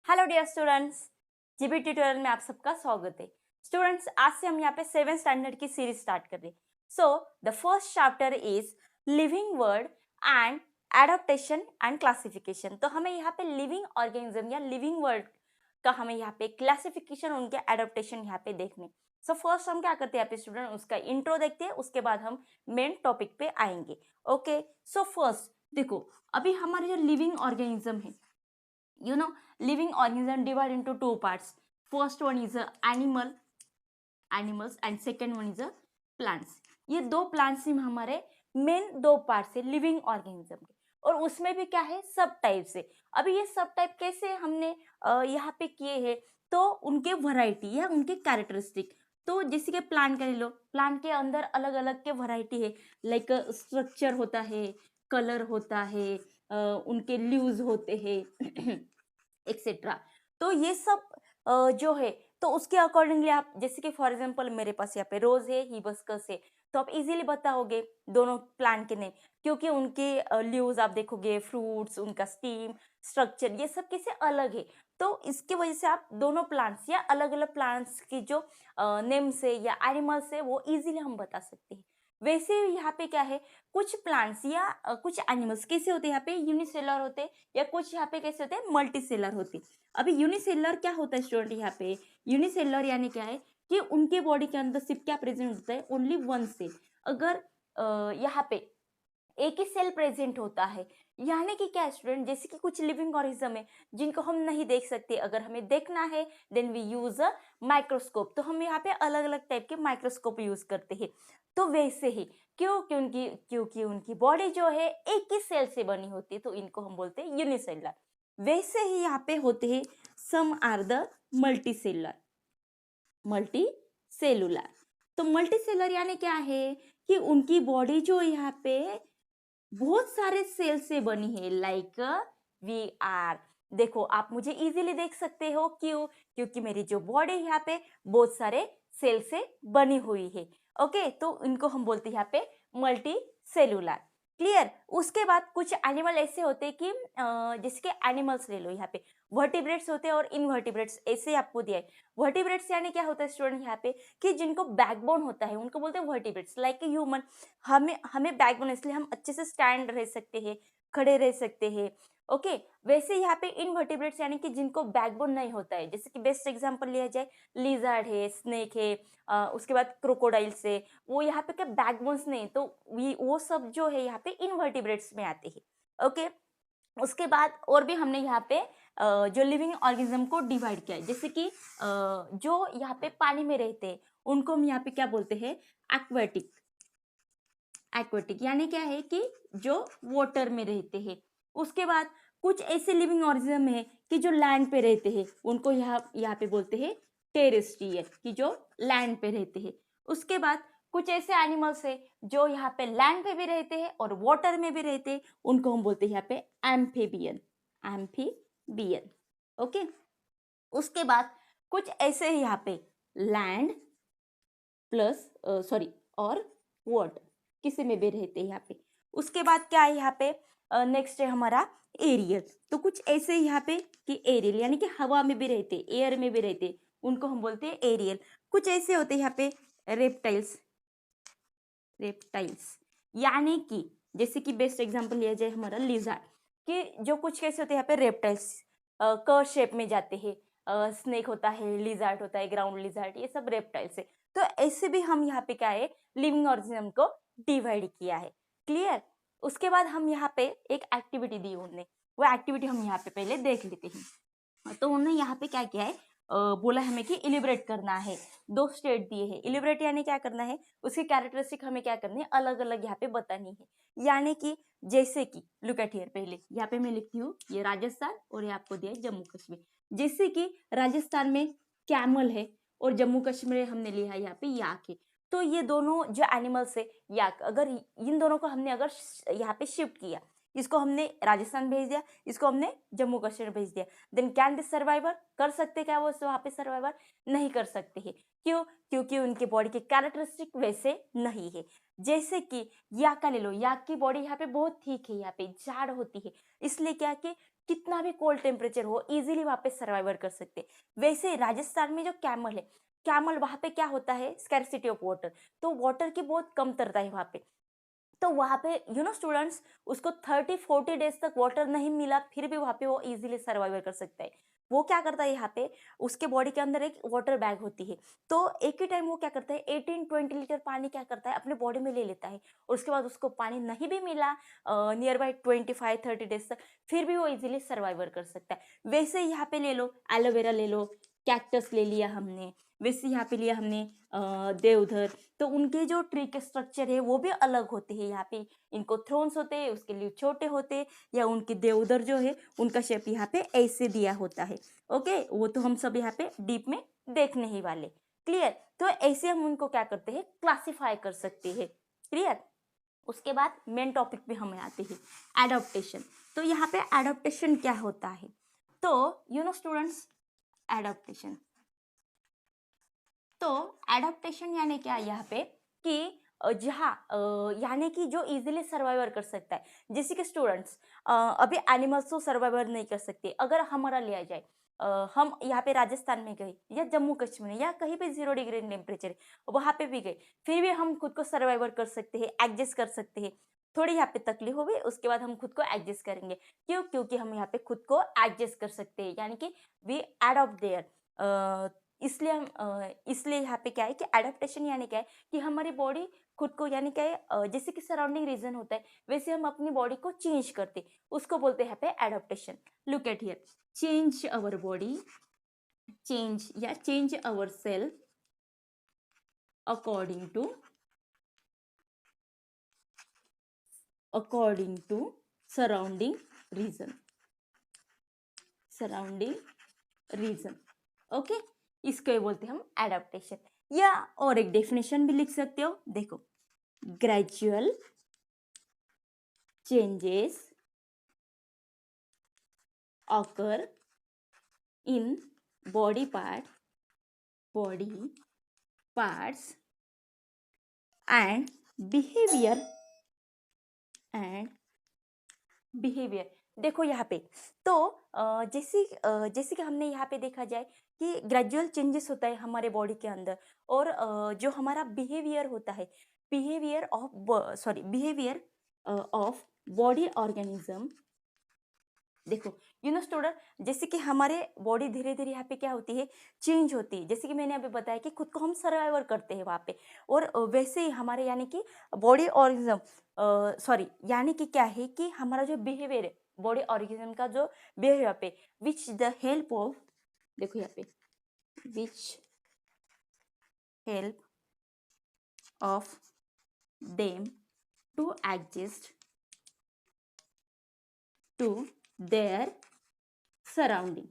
Hello dear students, GB tutorial में आप सबका स्वागत है। स्टूडेंट्स, आज से हम यहाँ पे 7th स्टैंडर्ड की सीरीज स्टार्ट कर रहे हैं। So the first chapter is living word and adaptation and classification. तो हमें यहाँ पे लिविंग ऑर्गेनिज्म या लिविंग वर्ड का हमें यहाँ पे क्लासिफिकेशन, उनके एडाप्टेशन यहाँ पे देखने। सो फर्स्ट हम क्या करते हैं यहाँ पे स्टूडेंट, उसका इंट्रो देखते हैं, उसके बाद हम मेन टॉपिक पे आएंगे। ओके, सो फर्स्ट देखो, अभी हमारे जो लिविंग ऑर्गेनिज्म है, living organism divide into two parts. First one is a animals and second one is a plants. ये दो प्लांट्स में हमारे मेन दो पार्ट्स है लिविंग ऑर्गेनिज्म के, और उसमें भी क्या है, सब टाइप से। अभी ये सब टाइप कैसे हमने यहाँ पे किए हैं, तो उनके वैरायटी या उनके कैरेक्टरिस्टिक। तो जैसे कि प्लांट का ले लो, प्लांट के अंदर अलग अलग के वैरायटी है, लाइक स्ट्रक्चर होता है, कलर होता है, उनके लीव्स होते हैं एक्सेट्रा। तो ये सब जो है, तो उसके अकॉर्डिंगली आप, जैसे कि फॉर एग्जांपल मेरे पास यहाँ पे रोज है, हिबिस्कस है, तो आप इजीली बताओगे दोनों प्लांट के नेम, क्योंकि उनके लीव्स आप देखोगे, फ्रूट्स, उनका स्टीम, स्ट्रक्चर, ये सब कैसे अलग है। तो इसकी वजह से आप दोनों प्लांट्स या अलग अलग प्लांट्स की जो नेम्स है या एनिमल्स है, वो इजीली हम बता सकते हैं। वैसे यहाँ पे क्या है, कुछ प्लांट्स या कुछ एनिमल्स कैसे होते हैं, यहाँ पे यूनिसेलर होते हैं, या कुछ यहाँ पे कैसे होते हैं, मल्टीसेलर होते हैं। अभी यूनिसेलर क्या होता है स्टूडेंट, यहाँ पे यूनिसेलर यानी क्या है कि उनके बॉडी के अंदर सिर्फ क्या प्रेजेंट होता है, ओनली वन सेल। अगर यहाँ पे एक ही सेल प्रेजेंट होता है, यानी कि क्या स्टूडेंट, जैसे कि कुछ लिविंग ऑर्गेनिज्म है जिनको हम नहीं देख सकते, अगर हमें देखना है then we use a microscope. तो हम यहाँ पे अलग अलग टाइप के माइक्रोस्कोप यूज करते हैं। तो वैसे ही क्योंकि उनकी बॉडी जो है एक ही सेल से बनी होती है, तो इनको हम बोलते हैं यूनिसेलुलर। वैसे ही यहाँ पे होते हैं some are the multicellular. तो मल्टीसेलुलर यानी क्या है कि उनकी बॉडी जो यहाँ पे बहुत सारे सेल से बनी है, लाइक वी आर। देखो, आप मुझे इजीली देख सकते हो, क्योंकि मेरी जो बॉडी यहाँ पे बहुत सारे सेल से बनी हुई है। ओके, तो इनको हम बोलते हैं यहाँ पे मल्टी सेलुलर। क्लियर। उसके बाद कुछ एनिमल ऐसे होते हैं कि जैसे कि एनिमल्स ले लो, यहाँ पे वर्टिब्रेट्स होते हैं और इनवर्टिब्रेट्स, ऐसे आपको दिया है। वर्टिब्रेट्स यानी क्या होता है स्टूडेंट, यहाँ पे कि जिनको बैकबोन होता है उनको बोलते हैं वर्टिब्रेट्स, लाइक ह्यूमन। हमें बैकबोन, इसलिए हम अच्छे से स्टैंड रह सकते हैं, खड़े रह सकते हैं। ओके, वैसे यहाँ पे इनवर्टिब्रेट्स यानी कि जिनको बैकबोन नहीं होता है, जैसे कि बेस्ट एग्जांपल लिया जाए, लिजर्ड है, स्नेक है, उसके बाद क्रोकोडाइल्स है, वो यहाँ पे क्या बैकबोन्स नहीं, तो वो सब जो है यहाँ पे इनवर्टिब्रेट्स में आते हैं। ओके, उसके बाद और भी हमने यहाँ पे जो लिविंग ऑर्गेनिज्म को डिवाइड किया है, जैसे कि जो यहाँ पे पानी में रहते हैं उनको हम यहाँ पे क्या बोलते हैं, एक्वेटिक। एक्वेटिक यानी क्या है कि जो वाटर में रहते हैं। उसके बाद कुछ ऐसे लिविंग ऑर्गेनिज्म है कि जो लैंड पे रहते हैं, उनको यहाँ पे बोलते हैं टेरेस्ट्रियल, कि जो लैंड पे रहते हैं। उसके बाद कुछ ऐसे एनिमल्स है जो यहाँ पे लैंड पे भी रहते हैं और वाटर में भी रहते हैं, उनको हम बोलते हैं यहाँ पे एम्फीबियन। एम्फीबियन। ओके, उसके बाद कुछ ऐसे ही यहाँ पे लैंड प्लस सॉरी और वाटर, किसी में भी रहते हैं यहाँ पे। उसके बाद क्या है यहाँ पे, नेक्स्ट है हमारा एरियल। तो कुछ ऐसे यहाँ पे कि एरियल यानी कि हवा में भी रहते, एयर में भी रहते, उनको हम बोलते हैं एरियल। कुछ ऐसे होते हैं यहाँ पे रेप्टाइल्स। यानी कि जैसे कि बेस्ट एग्जांपल लिया जाए हमारा लिजर्ड, कि जो कुछ कैसे होते हैं यहाँ पे रेप्टाइल्स, कर्व शेप में जाते हैं, स्नेक होता है, लिजर्ड होता है, ग्राउंड लिजर्ड, ये सब रेप्टाइल्स है। तो ऐसे भी हम यहाँ पे क्या है, लिविंग ऑर्गेनिज्म को डिवाइड किया है। क्लियर। उसके बाद हम यहाँ पे एक एक्टिविटी दी उन्होंने, वो एक्टिविटी हम यहाँ पे पहले देख लेते हैं। तो उन्होंने यहाँ पे क्या किया है, बोला हमें कि इलिब्रेट करना है। दो स्टेट दिए हैं, इलिब्रेट यानी क्या करना है, उसकी कैरेक्टरिस्टिक हमें क्या करनी है, अलग अलग यहाँ पे बतानी है। यानी कि जैसे कि लुक एट हियर, पहले यहाँ पे मैं लिखती हूँ ये राजस्थान और ये आपको दिया है जम्मू कश्मीर। जैसे कि राजस्थान में कैमल है और जम्मू कश्मीर में हमने लिया है यहाँ पे याक है। तो ये दोनों जो एनिमल्स है याक, अगर इन दोनों को हमने अगर यहाँ पे शिफ्ट किया, इसको हमने राजस्थान भेज दिया, इसको हमने जम्मू कश्मीर भेज दिया, देन कैन दे सर्वाइवर, कर सकते क्या वो वहाँ पे सर्वाइवर? नहीं कर सकते हैं। क्यों? क्योंकि उनके बॉडी के कैरेक्टरिस्टिक वैसे नहीं है। जैसे कि याक का ले लो, याक की बॉडी यहाँ पे बहुत ठीक है, यहाँ पे जाड़ होती है, इसलिए क्या कि कितना भी कोल्ड टेम्परेचर हो इजीली वहाँ पे सर्वाइवर कर सकते हैं। वैसे राजस्थान में जो कैमल है, कैमल वहाँ पे क्या होता है? स्कैरसिटी ऑफ वाटर, तो वाटर की बहुत कमतरता है वहाँ पे। तो वहाँ पे स्टूडेंट्स, उसको 30-40 डेज तक वाटर नहीं मिला, फिर भी वहाँ पे वो इजीली सर्वाइवर कर सकता है। वो क्या करता है यहाँ पे, उसके बॉडी के अंदर एक वाटर बैग होती है, तो एक ही टाइम वो क्या करता है 18-20 लीटर पानी क्या करता है अपने बॉडी में ले लेता है, और उसके बाद उसको पानी नहीं भी मिला नियर बाई 25-30 डेज तक, फिर भी वो इजीली सर्वाइवर कर सकता है। वैसे यहाँ पे ले लो एलोवेरा, ले लो कैक्टस, ले लिया हमने, वैसे यहाँ पे लिया हमने देवधर, तो उनके जो ट्री के स्ट्रक्चर है वो भी अलग होते हैं। यहाँ पे इनको थ्रोन्स होते हैं, उसके लिए छोटे होते हैं, या उनके देवधर जो है उनका शेप यहाँ पे ऐसे दिया होता है। ओके, वो तो हम सब यहाँ पे डीप में देखने ही वाले। क्लियर? तो ऐसे हम उनको क्या करते हैं, क्लासिफाई कर सकते हैं। क्लियर? उसके बाद मेन टॉपिक पे हम आते हैं, एडॉप्टेशन। तो यहाँ पे एडॉप्टेशन क्या होता है? तो स्टूडेंट्स, एडॉप्टेशन, तो एडॉप्टेशन यानी क्या यहाँ पे कि जहाँ यानी कि जो इजीली सर्वाइवर कर सकता है। जैसे कि स्टूडेंट्स, अभी एनिमल्स तो सर्वाइवर नहीं कर सकते, अगर हमारा लिया जाए, हम यहाँ पे राजस्थान में गए या जम्मू कश्मीर में या कहीं पे 0 डिग्री टेम्परेचर है, वहाँ पे भी गए, फिर भी हम खुद को सर्वाइवर कर सकते हैं, एडजस्ट कर सकते हैं। थोड़ी यहाँ पे तकलीफ होगी, उसके बाद हम खुद को एडजस्ट करेंगे। क्यों? क्योंकि हम यहाँ पे खुद को एडजस्ट कर सकते हैं, यानी कि वी एडॉप्ट देयर। इसलिए यहाँ पे क्या है कि एडाप्टेशन यानी क्या है कि हमारी बॉडी खुद को, यानी क्या है, जैसे कि सराउंडिंग रीजन होता है वैसे हम अपनी बॉडी को चेंज करते, उसको बोलते हैं यहाँ पे adaptation. Look at here, change our body, change या change our self according to surrounding reason, okay, इसको ये बोलते हैं हम एडाप्टेशन। या और एक डेफिनेशन भी लिख सकते हो, देखो, gradual changes occur in body parts and behavior देखो यहाँ पे, तो जैसे कि हमने यहाँ पे देखा जाए कि ग्रेजुअल चेंजेस होता है हमारे बॉडी के अंदर, और जो हमारा बिहेवियर होता है, बिहेवियर ऑफ बॉडी ऑर्गेनिज्म। देखो स्टूडेंट, जैसे कि हमारे बॉडी धीरे धीरे यहाँ पे क्या होती है, चेंज होती है। जैसे कि मैंने अभी बताया कि खुद को हम सर्वाइवर करते हैं वहाँ पे, और वैसे ही हमारे यानी कि बॉडी ऑर्गेनिज्म, यानी कि क्या है कि हमारा जो बिहेवियर है, बॉडी ऑर्गेनिज्म का जो बिहेवियर पे, विच द हेल्प ऑफ, देखो यहाँ पे, which help of them to adjust to their surrounding,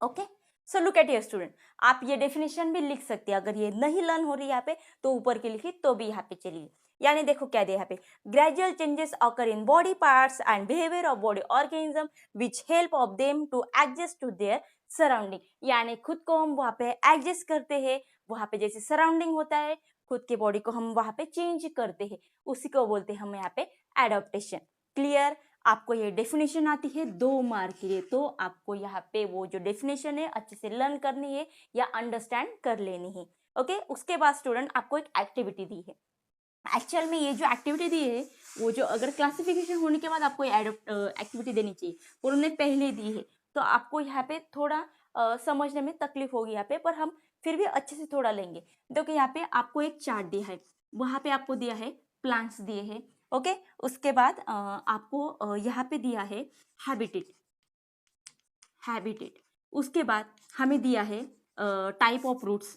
okay. So look at your student, आप ये डेफिनेशन भी लिख सकते हैं, अगर ये नहीं लर्न हो रही यहाँ पे तो ऊपर की लिखी तो भी यहाँ पे चलिए। यानी देखो क्या दिया यहाँ पे, gradual changes occur in body parts and behaviour of body organism which help of them to adjust to their surrounding, यानी खुद को हम वहाँ पे एडजस्ट करते हैं, वहाँ पे जैसे सराउंडिंग होता है खुद के बॉडी को हम वहाँ पे चेंज करते हैं, उसी को बोलते हैं हम यहाँ पे एडॉप्टेशन। क्लियर? आपको ये डेफिनेशन आती है 2 मार्क के लिए, तो आपको यहाँ पे वो जो डेफिनेशन है अच्छे से लर्न करनी है या अंडरस्टैंड कर लेनी है। ओके, उसके बाद स्टूडेंट आपको एक एक्टिविटी दी है। एक्चुअल में ये जो एक्टिविटी दी है वो जो अगर क्लासिफिकेशन होने के बाद आपको एक्टिविटी देनी चाहिए, और उन्होंने पहले दी है, तो आपको यहाँ पे थोड़ा समझने में तकलीफ होगी यहाँ पे, पर हम फिर भी अच्छे से थोड़ा लेंगे। देखो यहाँ पे आपको एक चार्ट दिया है, वहाँ पे आपको दिया है प्लांट्स दिए हैं, ओके। उसके बाद आपको यहाँ पे दिया है हैबिटेट, उसके बाद हमें दिया है type of roots,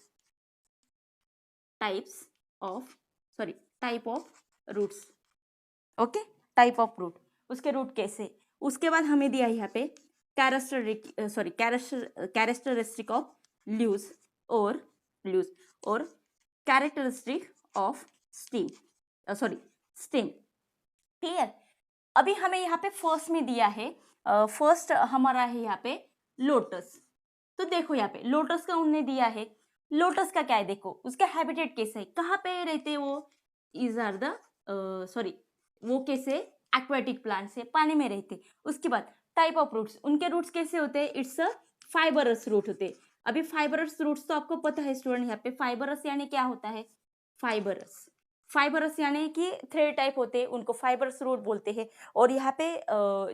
okay, type of root, उसके रूट कैसे। उसके बाद हमें दिया है यहाँ पे कैरेक्टरिस्टिक ऑफ ल्यूज और characteristic of stem, sorry stem. Clear. अभी हमें यहाँ पे फर्स्ट में दिया है, फर्स्ट हमारा है यहाँ पे लोटस। तो देखो यहाँ पे लोटस का उन्होंने दिया है, लोटस का क्या है, देखो उसका हैबिटेट कैसे है, कहाँ पे रहते हैं वो, इज आर द सॉरी वो कैसे एक्वेटिक प्लांट्स है, पानी में रहते। उसके बाद टाइप ऑफ रूट्स, उनके रूट्स कैसे होते हैं, इट्स अ फाइबरस रूट होते हैं। अभी फाइबरस रूट्स तो आपको पता है स्टूडेंट, यहाँ पे फाइबरस यानी क्या होता है, फाइबरस, फाइबरस यानी कि थ्रेड टाइप होते हैं, उनको फाइबरस रूट बोलते हैं। और यहाँ पे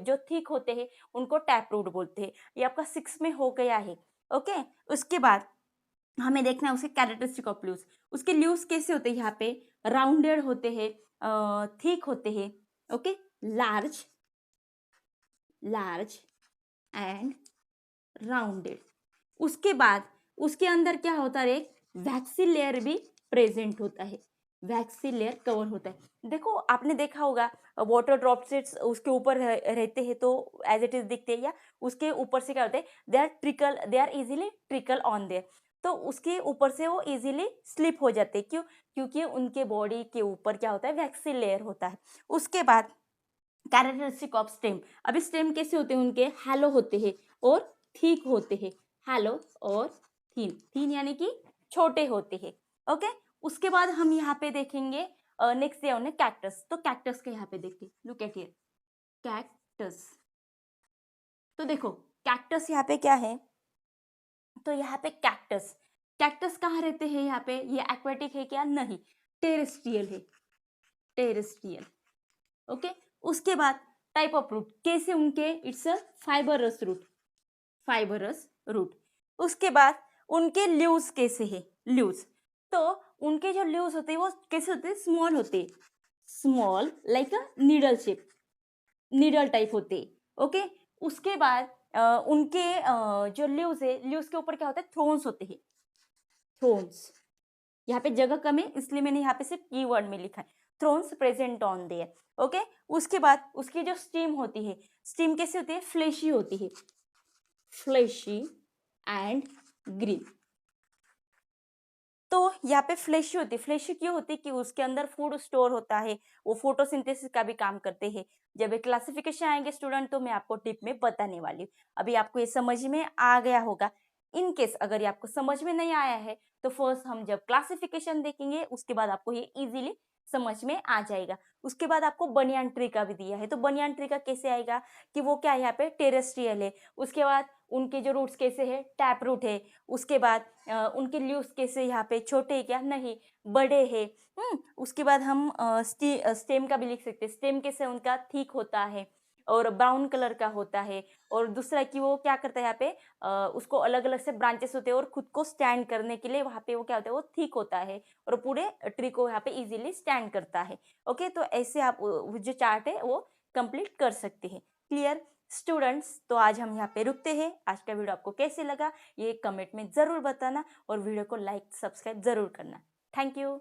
जो थिक होते हैं उनको टैप रूट बोलते हैं। ये आपका 6 में हो गया है। ओके, उसके बाद हमें देखना है उसके कैरेक्टरिस्टिक ऑफ लीव्स। उसके लीव्स कैसे होते हैं, यहाँ पे राउंडेड होते हैं, थिक होते हैं। Okay, large, large and rounded. उसके बाद उसके अंदर क्या होता है, एक वैक्सी लेयर भी प्रेजेंट होता है, वैक्सी लेयर कवर होता है। देखो आपने देखा होगा वाटर ड्रॉपलेट्स उसके ऊपर रहते हैं तो एज इट इज दिखते हैं, या उसके ऊपर से क्या होता है, they are easily trickle on there, तो उसके ऊपर से वो इजीली स्लिप हो जाते हैं। क्यों, क्योंकि उनके बॉडी के ऊपर क्या होता है, वैक्सी लेयर होता है। उसके बाद कैरेक्टरिस्टिक ऑफ स्टेम। अभी स्टेम कैसे होते हैं, उनके हैलो होते हैं और थिक होते हैं, हैलो और थीन, थीन यानी कि छोटे होते हैं। ओके, उसके बाद हम यहाँ पे देखेंगे नेक्स्ट दिया उन्हें कैक्टस। तो कैक्टस के यहाँ पे देखिए, लुक एट हियर, कैक्टस। तो देखो कैक्टस यहाँ पे क्या है, तो यहाँ पे कैक्टस, कैक्टस कहाँ रहते हैं, यहाँ पे ये एक्वेटिक है क्या, नहीं, टेरेस्ट्रियल है, टेरेस्ट्रियल। ओके, उसके बाद टाइप ऑफ रूट कैसे उनके, it's a fibrous root, fibrous root. उसके बाद उनके लीव्स कैसे है, लीव्स, तो उनके जो लीव्स होते हैं वो कैसे होते हैं, स्मॉल होते हैं, small like a needle shape, needle type होते हैं। ओके, उसके बाद उनके जो लीव्स है, लीव्स के ऊपर क्या होता है, थ्रोन्स होते हैं, थ्रोन्स। यहाँ पे जगह कम है इसलिए मैंने यहाँ पे सिर्फ कीवर्ड में लिखा है, thrones present on their. Okay, उसके बाद उसकी जो स्टीम होती है, स्टीम कैसी होती है, फ्लेशी होती है, फ्लेशी एंड ग्रीन। तो यहाँ पे फ्लेशी होती है, फ्लेशी क्यों होती है कि उसके अंदर फूड स्टोर होता है, वो फोटोसिंथेसिस का भी काम करते हैं। जब ये क्लासिफिकेशन आएंगे स्टूडेंट तो मैं आपको टिप में बताने वाली हूँ। अभी आपको ये समझ में आ गया होगा। इन केस अगर ये आपको समझ में नहीं आया है तो फर्स्ट हम जब क्लासिफिकेशन देखेंगे उसके बाद आपको ये इजीली समझ में आ जाएगा। उसके बाद आपको बनियान ट्री का भी दिया है, तो बनियान ट्री का कैसे आएगा कि वो क्या है, यहाँ पे टेरेस्ट्रियल है। उसके बाद उनके जो रूट्स कैसे है, टैप रूट है। उसके बाद उनके लीव्स कैसे यहाँ पे छोटे क्या, नहीं बड़े है। उसके बाद हम स्टेम का भी लिख सकते हैं, स्टेम कैसे उनका थिक होता है और ब्राउन कलर का होता है। और दूसरा कि वो क्या करता है, यहाँ पे उसको अलग अलग से ब्रांचेस होते हैं और खुद को स्टैंड करने के लिए वहाँ पे वो क्या होता है, वो थिक होता है और पूरे ट्री को यहाँ पे इजीली स्टैंड करता है। ओके, तो ऐसे आप जो चार्ट है वो कंप्लीट कर सकते हैं। क्लियर स्टूडेंट्स, तो आज हम यहाँ पे रुकते हैं। आज का वीडियो आपको कैसे लगा ये कमेंट में ज़रूर बताना और वीडियो को लाइक सब्सक्राइब ज़रूर करना। Thank you.